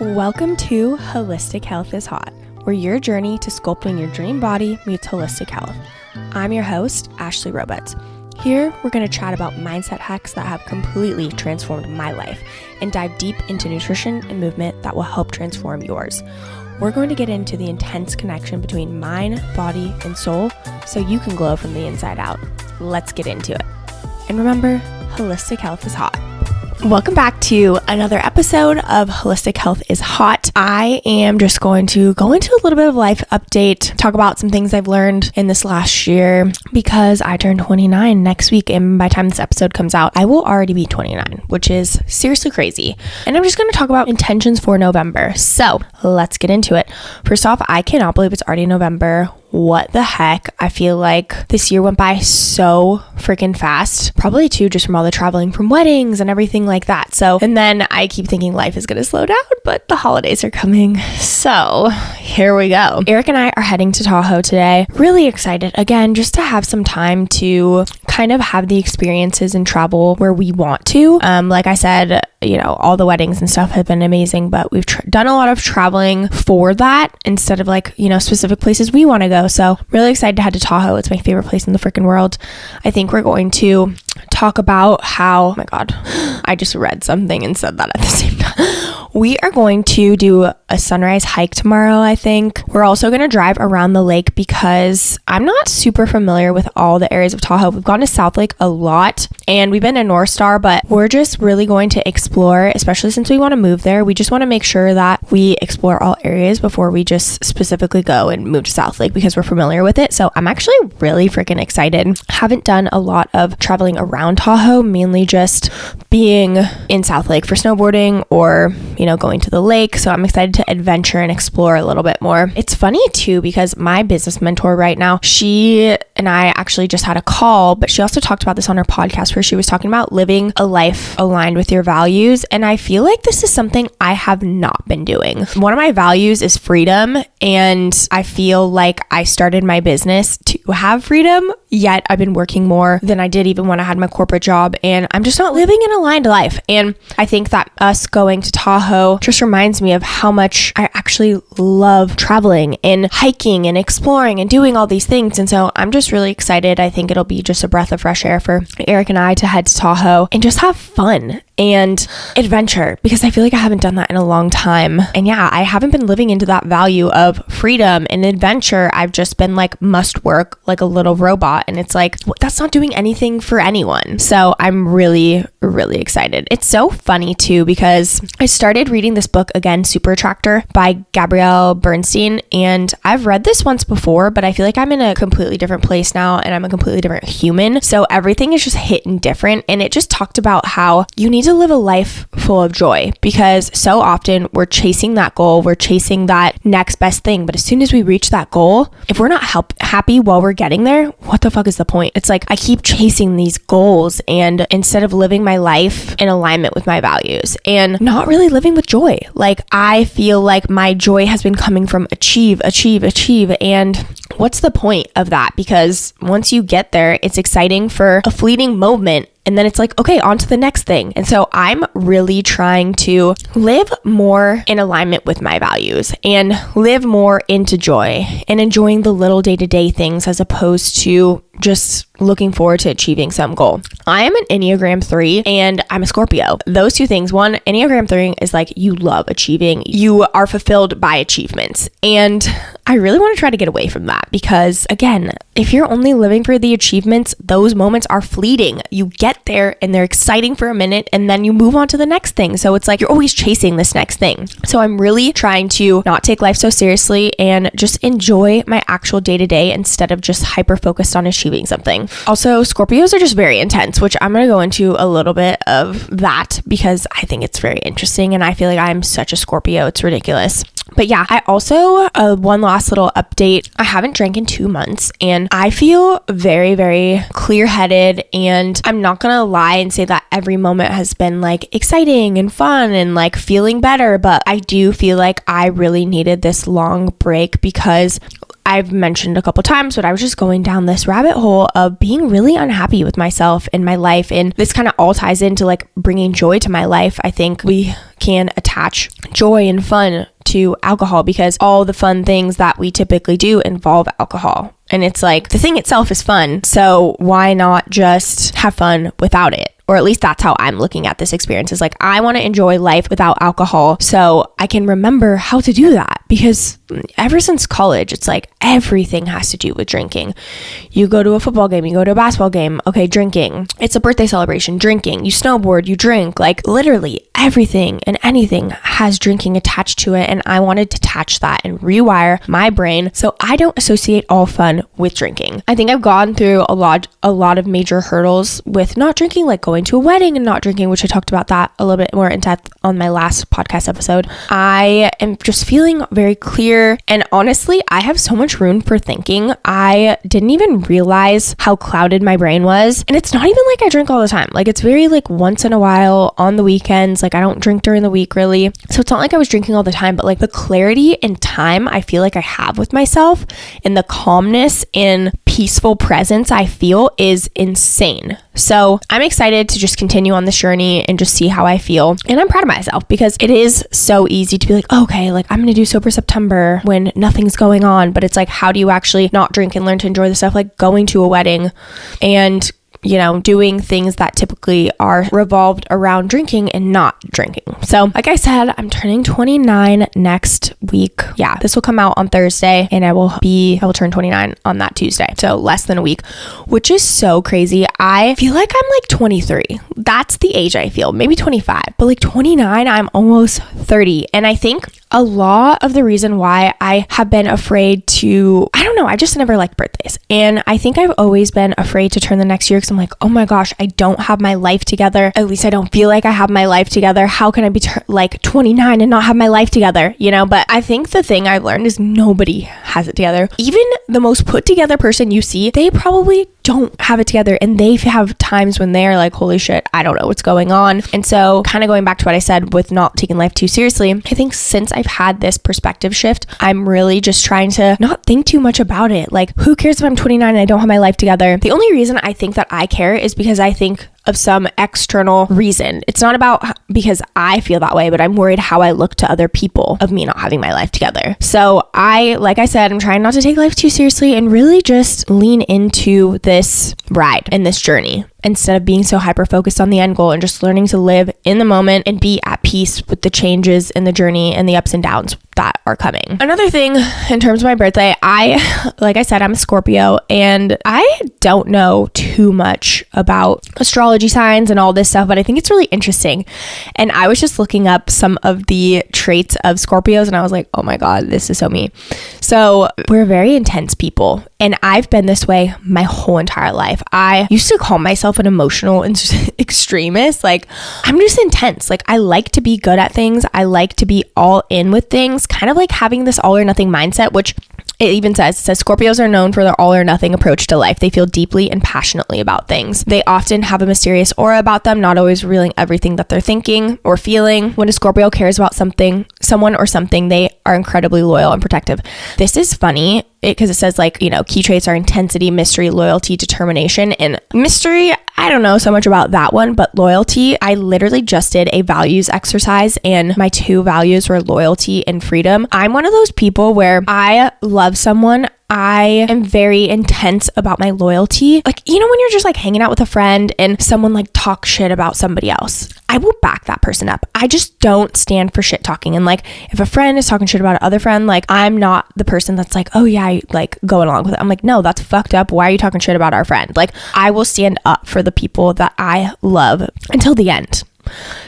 Welcome to Holistic Health is Hot, where your journey to sculpting your dream body meets holistic health. I'm your host, Ashley Roberts. Here, we're going to chat about mindset hacks that have completely transformed my life and dive deep into nutrition and movement that will help transform yours. We're going to get into the intense connection between mind, body, and soul so you can glow from the inside out. Let's get into it. And remember, holistic health is hot. Welcome back to another episode of Holistic Health is Hot. I am just going to go into a little bit of life update, talk about some things I've learned in this last year because I turned 29 next week, and by the time this episode comes out, I will already be 29, which is seriously crazy. And I'm just going to talk about intentions for November. So let's get into it. First off, I cannot believe it's already November. What the heck? I feel like this year went by so freaking fast. Probably too, just from all the traveling from weddings and everything like that. And then I keep thinking life is going to slow down, but the holidays are coming. So here we go. Eric and I are heading to Tahoe today. Really excited again, just to have some time to kind of have the experiences and travel where we want to. Like I said, all the weddings and stuff have been amazing, but we've done a lot of traveling for that instead of specific places we want to go. So really excited to head to Tahoe. It's my favorite place in the freaking world. I think we're going to talk about how, oh my God, I just read something and said that at the same time. We are going to do a sunrise hike tomorrow, I think. We're also going to drive around the lake because I'm not super familiar with all the areas of Tahoe. We've gone to South Lake a lot and we've been to North Star, but we're just really going to explore, especially since we want to move there. We just want to make sure that we explore all areas before we just specifically go and move to South Lake because we're familiar with it. So I'm actually really freaking excited. Haven't done a lot of traveling around Tahoe, mainly just being in South Lake for snowboarding or going to the lake. So I'm excited to adventure and explore a little bit more. It's funny too, because my business mentor right now, she and I actually just had a call, but she also talked about this on her podcast where she was talking about living a life aligned with your values. And I feel like this is something I have not been doing. One of my values is freedom. And I feel like I started my business to have freedom, yet I've been working more than I did even when I had my corporate job. And I'm just not living an aligned life. And I think that us going to Tahoe just reminds me of how much I actually love traveling and hiking and exploring and doing all these things. And so I'm just really excited. I think it'll be just a breath of fresh air for Eric and I to head to Tahoe and just have fun and adventure, because I feel like I haven't done that in a long time. And yeah, I haven't been living into that value of freedom and adventure. I've just been must work like a little robot. And it's that's not doing anything for anyone. So I'm really, really excited. It's so funny too, because I started reading this book again, Super Attractor by Gabrielle Bernstein. And I've read this once before, but I feel like I'm in a completely different place now and I'm a completely different human. So everything is just hitting different. And it just talked about how you need to live a life full of joy, because so often we're chasing that goal, we're chasing that next best thing. But as soon as we reach that goal, if we're not happy while we're getting there, what the fuck is the point? It's I keep chasing these goals and instead of living my life in alignment with my values and not really living with joy. I feel like my joy has been coming from achieve. And what's the point of that? Because once you get there, it's exciting for a fleeting moment. And then it's okay, on to the next thing. And so I'm really trying to live more in alignment with my values and live more into joy and enjoying the little day-to-day things as opposed to just looking forward to achieving some goal. I am an Enneagram 3 and I'm a Scorpio. Those two things. One, Enneagram 3 is you love achieving. You are fulfilled by achievements. And I really want to try to get away from that because, again, if you're only living for the achievements, those moments are fleeting. You get there and they're exciting for a minute and then you move on to the next thing. So it's you're always chasing this next thing. So I'm really trying to not take life so seriously and just enjoy my actual day-to-day instead of just hyper-focused on achieving something. Also, Scorpios are just very intense, which I'm going to go into a little bit of that because I think it's very interesting and I feel like I'm such a Scorpio. It's ridiculous. But yeah, I also, one last little update. I haven't drank in 2 months and I feel very, very clear-headed, and I'm not going to lie and say that every moment has been exciting and fun and feeling better, but I do feel like I really needed this long break because I've mentioned a couple times, but I was just going down this rabbit hole of being really unhappy with myself and my life. And this kind of all ties into like bringing joy to my life. I think we can attach joy and fun to alcohol because all the fun things that we typically do involve alcohol. And it's like the thing itself is fun. So why not just have fun without it? Or at least that's how I'm looking at this experience, is like, I want to enjoy life without alcohol so I can remember how to do that. Because ever since college, it's like everything has to do with drinking. You go to a football game, you go to a basketball game, okay, drinking. It's a birthday celebration, drinking. You snowboard, you drink. Like literally everything and anything has drinking attached to it. And I wanted to attach that and rewire my brain so I don't associate all fun with drinking. I think I've gone through a lot of major hurdles with not drinking, like going to a wedding and not drinking, which I talked about that a little bit more in depth on my last podcast episode. I am just feeling very clear, and honestly, I have so much room for thinking. I didn't even realize how clouded my brain was, and it's not even like I drink all the time. Like it's very like once in a while on the weekends. Like I don't drink during the week really, so it's not like I was drinking all the time, but like the clarity and time I feel like I have with myself and the calmness and peaceful presence I feel is insane. So I'm excited to just continue on this journey and just see how I feel. And I'm proud of myself because it is so easy to be like, okay, like I'm going to do sober September when nothing's going on. But it's like, how do you actually not drink and learn to enjoy the stuff, like going to a wedding and doing things that typically are revolved around drinking and not drinking. So like I said, I'm turning 29 next week. Yeah, this will come out on Thursday and I will turn 29 on that Tuesday. So less than a week, which is so crazy. I feel like I'm like 23. That's the age I feel, maybe 25, but like 29, I'm almost 30. And I think a lot of the reason why I have been afraid to, I don't know, I just never liked birthdays. And I think I've always been afraid to turn the next year because I'm like, oh my gosh, I don't have my life together. At least I don't feel like I have my life together. How can I be like 29 and not have my life together? But I think the thing I've learned is nobody has it together. Even the most put together person you see, they probably don't have it together, and they have times when they're like, holy shit, I don't know what's going on. And so kind of going back to what I said with not taking life too seriously, I think since I've had this perspective shift, I'm really just trying to not think too much about it. Like, who cares if I'm 29 and I don't have my life together? The only reason I think that I care is because I think of some external reason. It's not about because I feel that way, but I'm worried how I look to other people of me not having my life together. So like I said, I'm trying not to take life too seriously and really just lean into this ride and this journey instead of being so hyper focused on the end goal and just learning to live in the moment and be at peace with the changes in the journey and the ups and downs that are coming. Another thing in terms of my birthday, like I said, I'm a Scorpio and I don't know too much about astrology signs and all this stuff, but I think it's really interesting. And I was just looking up some of the traits of Scorpios and I was like, oh my God, this is so me. So we're very intense people. And I've been this way my whole entire life. I used to call myself an emotional extremist. Like, I'm just intense. Like, I like to be good at things. I like to be all in with things, kind of like having this all or nothing mindset, which it even says Scorpios are known for their all or nothing approach to life. They feel deeply and passionately about things. They often have a mysterious aura about them, not always revealing everything that they're thinking or feeling. When a Scorpio cares about someone or something, they are incredibly loyal and protective. This is funny because it says like, key traits are intensity, mystery, loyalty, determination. And mystery, I don't know so much about that one, but loyalty, I literally just did a values exercise and my 2 values were loyalty and freedom. I'm one of those people where I love someone, I am very intense about my loyalty. Like, when you're just like hanging out with a friend and someone like talks shit about somebody else, I will back that person up. I just don't stand for shit talking. And like, if a friend is talking shit about another friend, like I'm not the person that's like, oh yeah, like going along with it. I'm like, no, that's fucked up. Why are you talking shit about our friend? Like, I will stand up for the people that I love until the end.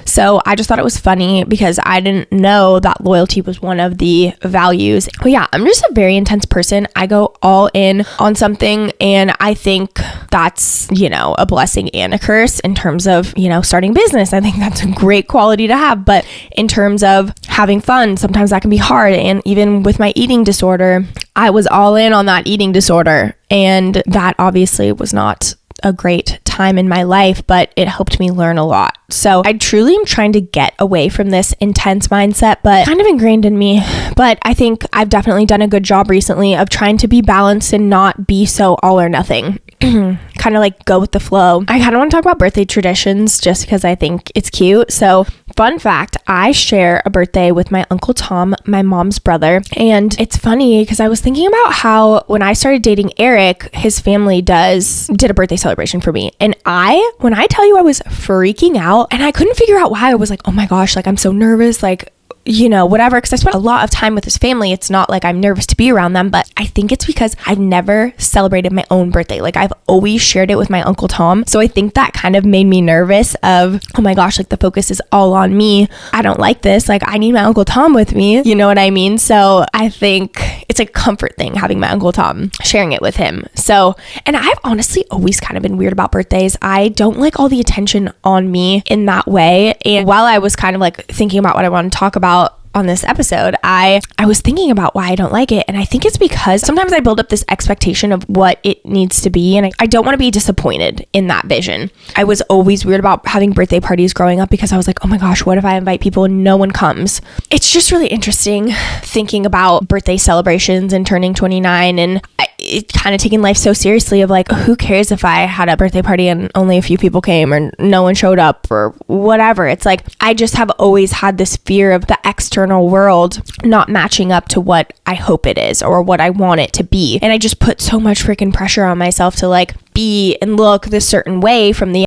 So I just thought it was funny because I didn't know that loyalty was one of the values. But yeah, I'm just a very intense person. I go all in on something and I think that's, a blessing and a curse in terms of, starting business. I think that's a great quality to have. But in terms of having fun, sometimes that can be hard. And even with my eating disorder, I was all in on that eating disorder. And that obviously was not a great time in my life, but it helped me learn a lot. So I truly am trying to get away from this intense mindset, but kind of ingrained in me. But I think I've definitely done a good job recently of trying to be balanced and not be so all or nothing. Kind of like go with the flow. I kind of want to talk about birthday traditions just because I think it's cute. So fun fact, I share a birthday with my Uncle Tom, my mom's brother. And it's funny because I was thinking about how when I started dating Eric, his family did a birthday celebration for me. And when I tell you I was freaking out and I couldn't figure out why, I was like, oh my gosh, like I'm so nervous, like, you know, whatever, because I spent a lot of time with his family. It's not like I'm nervous to be around them, but I think it's because I've never celebrated my own birthday. Like I've always shared it with my Uncle Tom. So I think that kind of made me nervous of, oh my gosh, like the focus is all on me. I don't like this. Like I need my Uncle Tom with me. You know what I mean? So I think it's a comfort thing having my Uncle Tom, sharing it with him. So, and I've honestly always kind of been weird about birthdays. I don't like all the attention on me in that way. And while I was kind of like thinking about what I want to talk about on this episode, I was thinking about why I don't like it. And I think it's because sometimes I build up this expectation of what it needs to be. And I don't want to be disappointed in that vision. I was always weird about having birthday parties growing up because I was like, oh my gosh, what if I invite people and no one comes? It's just really interesting thinking about birthday celebrations and turning 29 and it kind of taking life so seriously of like, who cares if I had a birthday party and only a few people came or no one showed up or whatever. It's like, I just have always had this fear of the external world not matching up to what I hope it is or what I want it to be. And I just put so much freaking pressure on myself to like be and look this certain way from the